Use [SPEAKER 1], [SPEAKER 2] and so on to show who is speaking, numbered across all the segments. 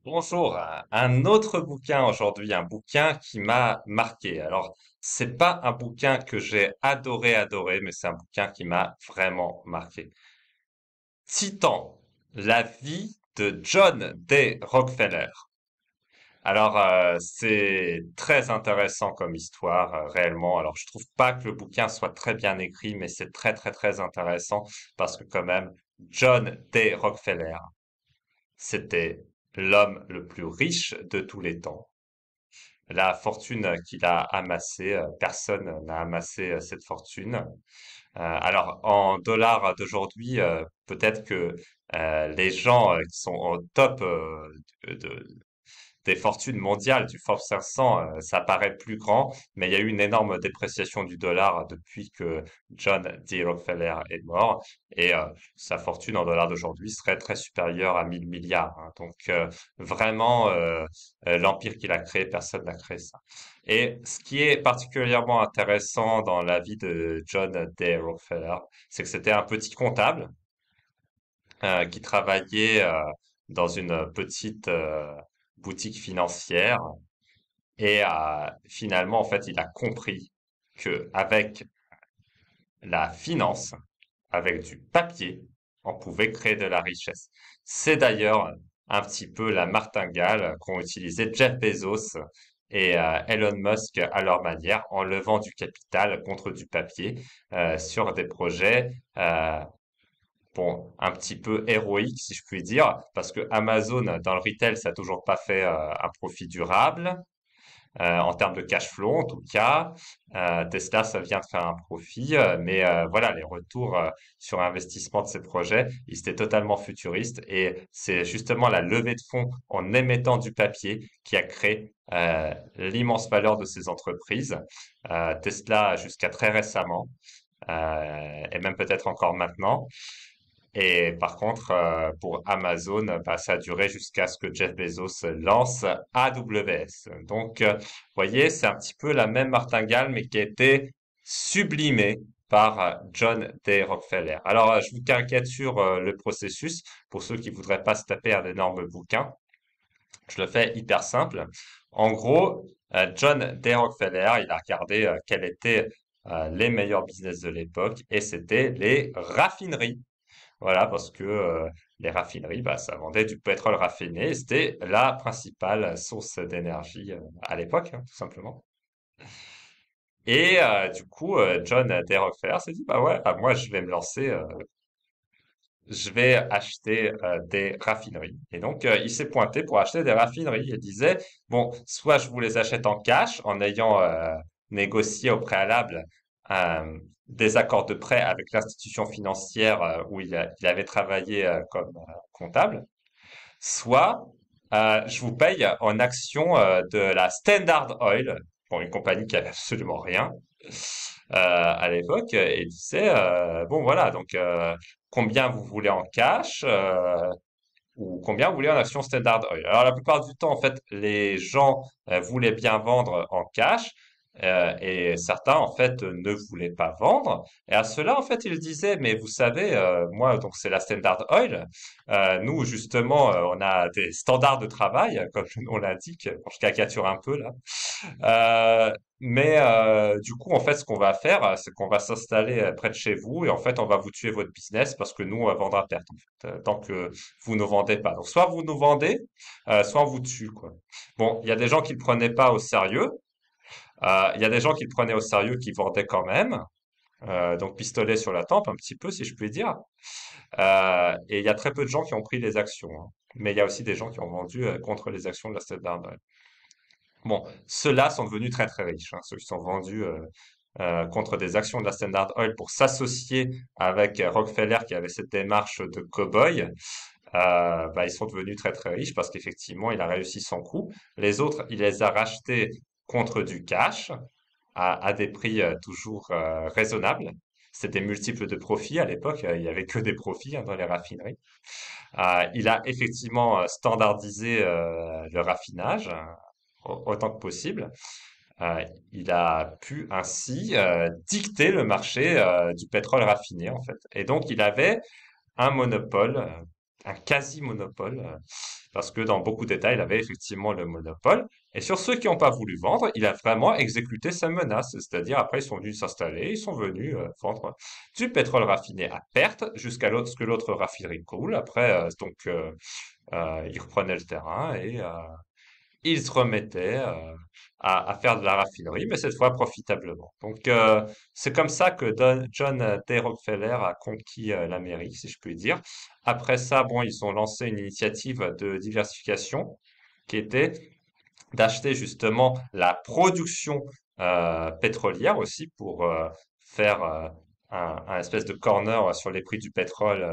[SPEAKER 1] Bonjour, un autre bouquin aujourd'hui, un bouquin qui m'a marqué. Alors, c'est pas un bouquin que j'ai adoré, mais c'est un bouquin qui m'a vraiment marqué. Titan, la vie de John D. Rockefeller. Alors, c'est très intéressant comme histoire, réellement. Alors, je trouve pas que le bouquin soit très bien écrit, mais c'est très intéressant parce que quand même, John D. Rockefeller, c'était l'homme le plus riche de tous les temps. La fortune qu'il a amassée, personne n'a amassé cette fortune. Alors, en dollars d'aujourd'hui, peut-être que les gens qui sont au top des fortunes mondiales du Forbes 500, ça paraît plus grand, mais il y a eu une énorme dépréciation du dollar depuis que John D. Rockefeller est mort, et sa fortune en dollars d'aujourd'hui serait très supérieure à 1000 milliards, hein. Donc vraiment, l'empire qu'il a créé, personne n'a créé ça. Et ce qui est particulièrement intéressant dans la vie de John D. Rockefeller, c'est que c'était un petit comptable qui travaillait dans une petite boutique financière et finalement, en fait, il a compris que avec la finance, avec du papier, on pouvait créer de la richesse. C'est d'ailleurs un petit peu la martingale qu'ont utilisé Jeff Bezos et Elon Musk à leur manière, en levant du capital contre du papier sur des projets bon, un petit peu héroïque, si je puis dire, parce que Amazon, dans le retail, ça a toujours pas fait un profit durable, en termes de cash flow, en tout cas. Tesla, ça vient de faire un profit, mais voilà, les retours sur investissement de ces projets, ils étaient totalement futuristes, et c'est justement la levée de fonds en émettant du papier qui a créé l'immense valeur de ces entreprises. Tesla jusqu'à très récemment, et même peut-être encore maintenant. Et par contre, pour Amazon, bah, ça a duré jusqu'à ce que Jeff Bezos lance AWS. Donc, vous voyez, c'est un petit peu la même martingale, mais qui a été sublimée par John D. Rockefeller. Alors, je vous caricature le processus pour ceux qui voudraient pas se taper un énorme bouquin. Je le fais hyper simple. En gros, John D. Rockefeller, il a regardé quels étaient les meilleurs business de l'époque, et c'était les raffineries. Voilà, parce que les raffineries, bah, ça vendait du pétrole raffiné, et c'était la principale source d'énergie à l'époque, hein, tout simplement. Et du coup, John D. Rockefeller s'est dit, bah ouais, bah, moi je vais me lancer, je vais acheter des raffineries. Et donc, il s'est pointé pour acheter des raffineries. Il disait, bon, soit je vous les achète en cash, en ayant négocié au préalable des accords de prêt avec l'institution financière où il avait travaillé comme comptable, soit je vous paye en actions de la Standard Oil, pour une compagnie qui avait absolument rien à l'époque, et disait, bon voilà, donc combien vous voulez en cash ou combien vous voulez en actions Standard Oil. Alors la plupart du temps, en fait, les gens voulaient bien vendre en cash. Et certains, en fait, ne voulaient pas vendre. Et à cela, en fait, ils disaient, mais vous savez, moi, donc c'est la Standard Oil. Nous, justement, on a des standards de travail, comme le nom l'indique. Bon, je caricature un peu là. Mais du coup, en fait, ce qu'on va faire, c'est qu'on va s'installer près de chez vous, et en fait, on va vous tuer votre business parce que nous, on va vendre à perte, en fait, tant que vous ne vendez pas. Donc, soit vous nous vendez, soit on vous tue, quoi. Bon, il y a des gens qui le prenaient pas au sérieux. Il y a des gens qui le prenaient au sérieux, qui vendaient quand même. Donc, pistolet sur la tempe, un petit peu, si je puis dire. Et il y a très peu de gens qui ont pris les actions, hein. Mais il y a aussi des gens qui ont vendu contre les actions de la Standard Oil. Bon, ceux-là sont devenus très riches, hein, ceux qui sont vendus contre des actions de la Standard Oil pour s'associer avec Rockefeller qui avait cette démarche de cow-boy. Bah, ils sont devenus très riches parce qu'effectivement, il a réussi son coup. Les autres, il les a rachetés contre du cash à des prix toujours raisonnables. C'était multiples de profits à l'époque, il y avait que des profits hein, dans les raffineries. Il a effectivement standardisé le raffinage autant que possible. Il a pu ainsi dicter le marché du pétrole raffiné, en fait. Et donc, il avait un monopole, un quasi-monopole parce que dans beaucoup d'États, il avait effectivement le monopole. Et sur ceux qui n'ont pas voulu vendre, il a vraiment exécuté sa menace. C'est-à-dire, après, ils sont venus s'installer, ils sont venus vendre du pétrole raffiné à perte jusqu'à ce que l'autre raffinerie coule. Après, ils reprenaient le terrain et ils se remettaient à faire de la raffinerie, mais cette fois profitablement. Donc, c'est comme ça que John D. Rockefeller a conquis l'Amérique, si je puis dire. Après ça, bon, ils ont lancé une initiative de diversification qui était d'acheter justement la production pétrolière aussi pour faire un espèce de corner sur les prix du pétrole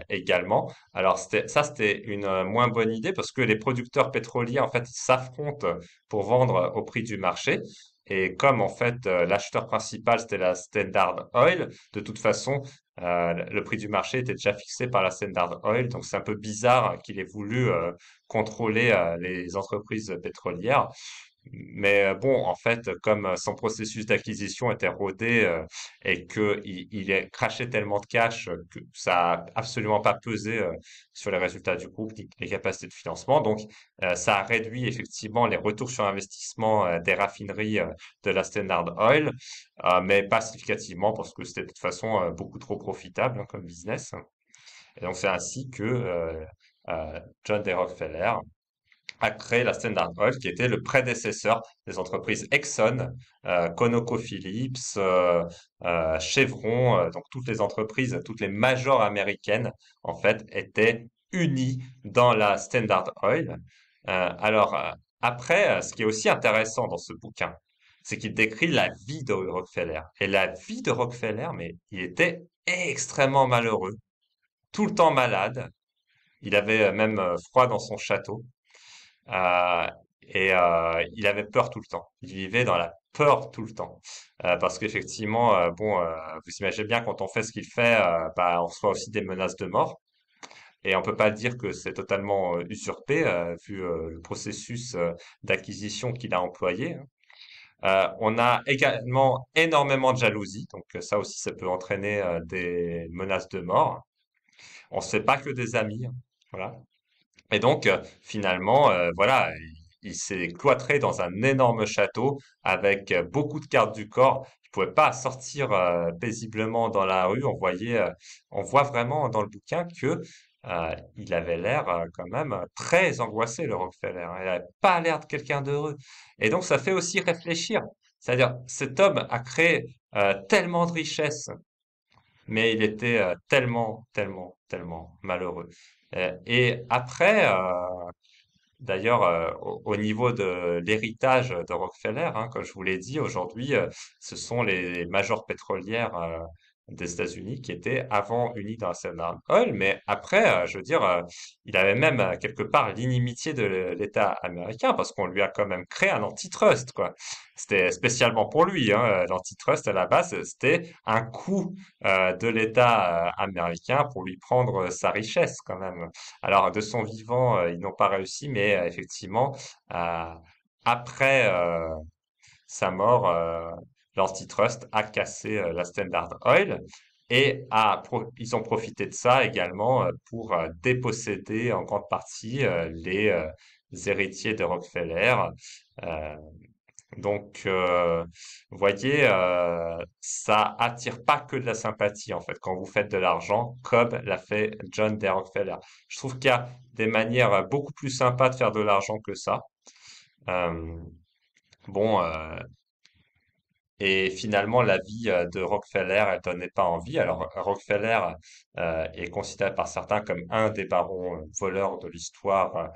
[SPEAKER 1] également. Alors c'était une moins bonne idée parce que les producteurs pétroliers en fait ils s'affrontent pour vendre au prix du marché. Et comme en fait l'acheteur principal c'était la Standard Oil, de toute façon le prix du marché était déjà fixé par la Standard Oil, donc c'est un peu bizarre qu'il ait voulu contrôler les entreprises pétrolières. Mais bon, en fait, comme son processus d'acquisition était rodé et que il a craché tellement de cash que ça a absolument pas pesé sur les résultats du groupe ni les capacités de financement. Donc, ça a réduit effectivement les retours sur investissement des raffineries de la Standard Oil, mais pas significativement parce que c'était de toute façon beaucoup trop profitable comme business. Et donc, c'est ainsi que John D. Rockefeller a créé la Standard Oil, qui était le prédécesseur des entreprises Exxon, ConocoPhillips, Chevron, donc toutes les entreprises, toutes les majors américaines, en fait, étaient unies dans la Standard Oil. Après, ce qui est aussi intéressant dans ce bouquin, c'est qu'il décrit la vie de Rockefeller. Et la vie de Rockefeller, mais il était extrêmement malheureux, tout le temps malade. Il avait même froid dans son château. Euh, il avait peur tout le temps. Il vivait dans la peur tout le temps. Parce qu'effectivement, bon, vous imaginez bien quand on fait ce qu'il fait, bah, on reçoit aussi des menaces de mort. Et on peut pas dire que c'est totalement usurpé, vu le processus d'acquisition qu'il a employé, hein. On a également énormément de jalousie, donc ça aussi, ça peut entraîner des menaces de mort. On ne se fait pas que des amis, hein. Voilà. Et donc, finalement, voilà, il s'est cloîtré dans un énorme château avec beaucoup de gardes du corps. Il pouvait pas sortir paisiblement dans la rue. On voit vraiment dans le bouquin que il avait l'air quand même très angoissé, le Rockefeller. Il n'avait pas l'air de quelqu'un d'heureux. Et donc, ça fait aussi réfléchir. C'est-à-dire, cet homme a créé tellement de richesses mais il était tellement malheureux. Et après, d'ailleurs, au niveau de l'héritage de Rockefeller, hein, comme je vous l'ai dit, aujourd'hui, ce sont les majors pétrolières des États-Unis qui étaient avant unies dans la Standard Oil, mais après, je veux dire, il avait même quelque part l'inimitié de l'État américain parce qu'on lui a quand même créé un antitrust, quoi. C'était spécialement pour lui, hein, l'antitrust à la base, c'était un coup de l'État américain pour lui prendre sa richesse quand même. Alors, de son vivant, ils n'ont pas réussi, mais effectivement, euh, après sa mort, l'antitrust a cassé la Standard Oil et ils ont profité de ça également pour déposséder en grande partie les héritiers de Rockefeller. Euh, vous voyez, ça attire pas que de la sympathie en fait quand vous faites de l'argent, comme l'a fait John D. Rockefeller. Je trouve qu'il y a des manières beaucoup plus sympas de faire de l'argent que ça. Euh, bon, et finalement, la vie de Rockefeller, elle donnait pas envie. Alors, Rockefeller est considéré par certains comme un des barons voleurs de l'histoire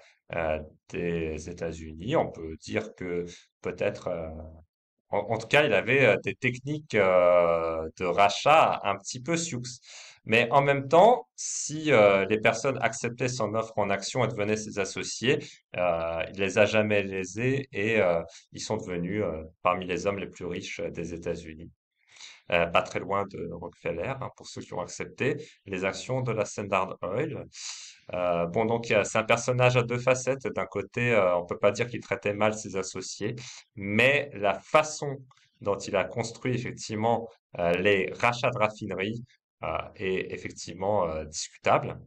[SPEAKER 1] des États-Unis. On peut dire que peut-être en tout cas, il avait des techniques de rachat un petit peu sioux. Mais en même temps, si les personnes acceptaient son offre en action et devenaient ses associés, il les a jamais lésés et ils sont devenus parmi les hommes les plus riches des États-Unis. Pas très loin de Rockefeller, hein, pour ceux qui ont accepté les actions de la Standard Oil. Bon, donc c'est un personnage à deux facettes. D'un côté, on peut pas dire qu'il traitait mal ses associés, mais la façon dont il a construit effectivement les rachats de raffineries est effectivement discutable.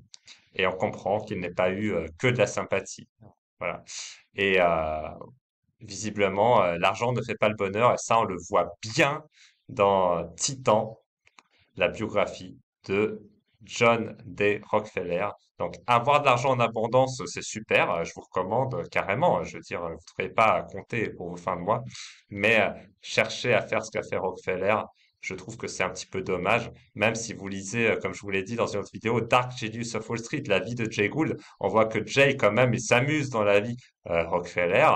[SPEAKER 1] et on comprend qu'il n'ait pas eu que de la sympathie. Voilà. Et visiblement, l'argent ne fait pas le bonheur, et ça, on le voit bien dans Titan, la biographie de John D. Rockefeller. Donc, avoir de l'argent en abondance, c'est super. Je vous recommande carrément. Je veux dire, vous ne trouvez pas à compter pour vos fins de mois. Mais chercher à faire ce qu'a fait Rockefeller, je trouve que c'est un petit peu dommage. Même si vous lisez, comme je vous l'ai dit dans une autre vidéo, Dark Genius of Wall Street, la vie de Jay Gould, on voit que Jay, quand même, il s'amuse dans la vie. Rockefeller,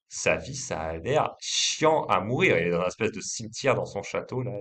[SPEAKER 1] sa vie, ça a l'air chiant à mourir. Il est dans une espèce de cimetière dans son château, là.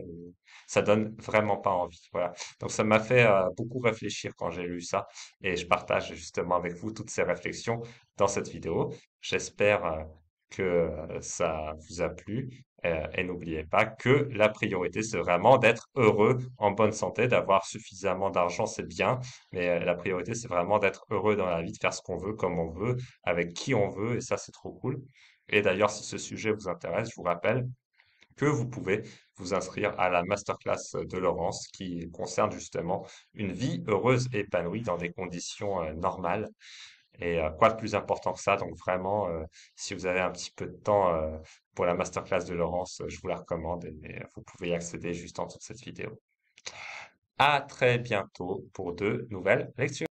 [SPEAKER 1] Ça donne vraiment pas envie. Voilà. Donc ça m'a fait beaucoup réfléchir quand j'ai lu ça et je partage justement avec vous toutes ces réflexions dans cette vidéo. J'espère que ça vous a plu et n'oubliez pas que la priorité c'est vraiment d'être heureux, en bonne santé, d'avoir suffisamment d'argent, c'est bien, mais la priorité c'est vraiment d'être heureux dans la vie, de faire ce qu'on veut, comme on veut, avec qui on veut et ça c'est trop cool. Et d'ailleurs, si ce sujet vous intéresse, je vous rappelle que vous pouvez vous inscrire à la masterclass de Laurence qui concerne justement une vie heureuse et épanouie dans des conditions normales. Et quoi de plus important que ça? Donc vraiment, si vous avez un petit peu de temps pour la masterclass de Laurence, je vous la recommande et vous pouvez y accéder juste en dessous de cette vidéo. À très bientôt pour de nouvelles lectures.